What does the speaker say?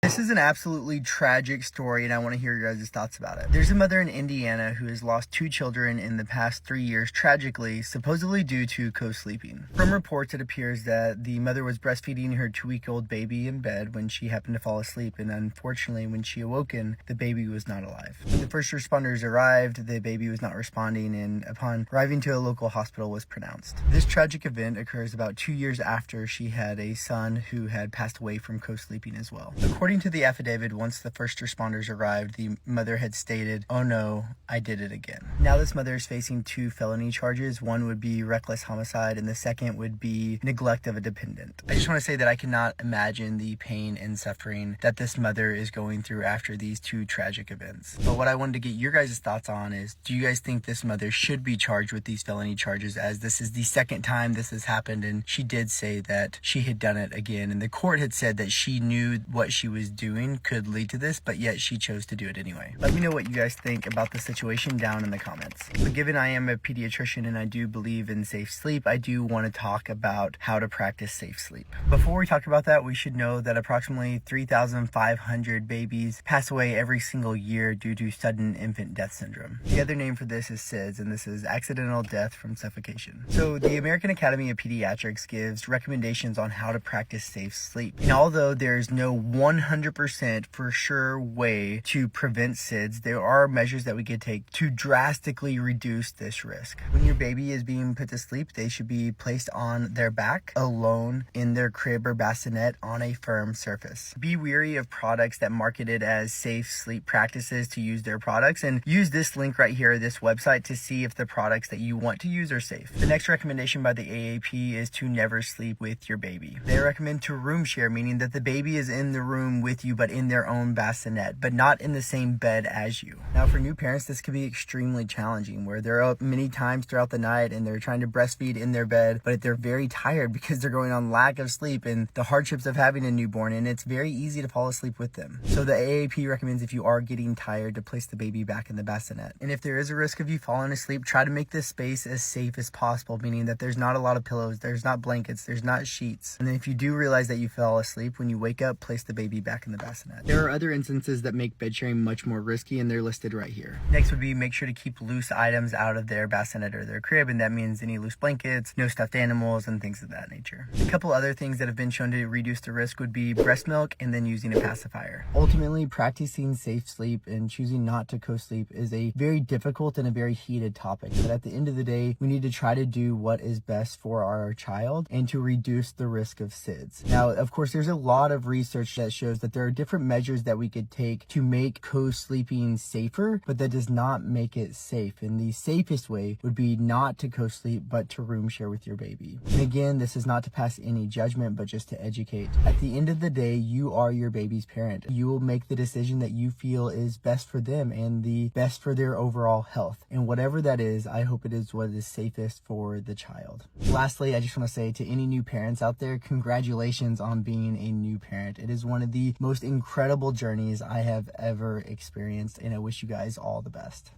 This is an absolutely tragic story, and I want to hear your guys' thoughts about it. There's a mother in Indiana who has lost 2 children in the past 3 years tragically, supposedly due to co-sleeping. From reports, it appears that the mother was breastfeeding her 2-week-old baby in bed when she happened to fall asleep, and unfortunately, when she awoken, the baby was not alive. When the first responders arrived, the baby was not responding, and upon arriving to a local hospital was pronounced. This tragic event occurs about 2 years after she had a son who had passed away from co-sleeping as well. According to the affidavit, once the first responders arrived, the mother had stated, "Oh no, I did it again." Now this mother is facing 2 felony charges. One would be reckless homicide, and the second would be neglect of a dependent. I just want to say that I cannot imagine the pain and suffering that this mother is going through after these 2 tragic events. But what I wanted to get your guys' thoughts on is, do you guys think this mother should be charged with these felony charges, as this is the second time this has happened, and she did say that she had done it again, and the court had said that she knew what she was doing could lead to this, but yet she chose to do it anyway. Let me know what you guys think about the situation down in the comments. But given I am a pediatrician and I do believe in safe sleep, I do want to talk about how to practice safe sleep. Before we talk about that, we should know that approximately 3,500 babies pass away every single year due to sudden infant death syndrome. The other name for this is SIDS, and this is accidental death from suffocation. So the American Academy of Pediatrics gives recommendations on how to practice safe sleep. And although there's no 100% for sure way to prevent SIDS, there are measures that we could take to drastically reduce this risk. When your baby is being put to sleep, they should be placed on their back, alone, in their crib or bassinet on a firm surface. Be wary of products that market it as safe sleep practices to use their products, and use this link right here, this website, to see if the products that you want to use are safe. The next recommendation by the AAP is to never sleep with your baby. They recommend to room share, meaning that the baby is in the room with you but in their own bassinet, but not in the same bed as you. Now for new parents, this can be extremely challenging, where they're up many times throughout the night and they're trying to breastfeed in their bed, but they're very tired because they're going on lack of sleep and the hardships of having a newborn, and it's very easy to fall asleep with them. So the AAP recommends, if you are getting tired, to place the baby back in the bassinet. And if there is a risk of you falling asleep, try to make this space as safe as possible, meaning that there's not a lot of pillows, there's not blankets, there's not sheets. And then if you do realize that you fell asleep, when you wake up, place the baby back in the bassinet. There are other instances that make bed sharing much more risky, and they're listed right here. Next would be, make sure to keep loose items out of their bassinet or their crib, and that means any loose blankets, no stuffed animals, and things of that nature. A couple other things that have been shown to reduce the risk would be breast milk and then using a pacifier. Ultimately, practicing safe sleep and choosing not to co-sleep is a very difficult and a very heated topic, but at the end of the day, we need to try to do what is best for our child and to reduce the risk of SIDS. Now, of course, there's a lot of research that shows that there are different measures that we could take to make co-sleeping safer, but that does not make it safe. And the safest way would be not to co-sleep, but to room share with your baby. And again, this is not to pass any judgment, but just to educate. At the end of the day, you are your baby's parent. You will make the decision that you feel is best for them and the best for their overall health. And whatever that is, I hope it is what is safest for the child. Lastly, I just want to say to any new parents out there, congratulations on being a new parent. It is one of the most incredible journeys I have ever experienced, and I wish you guys all the best.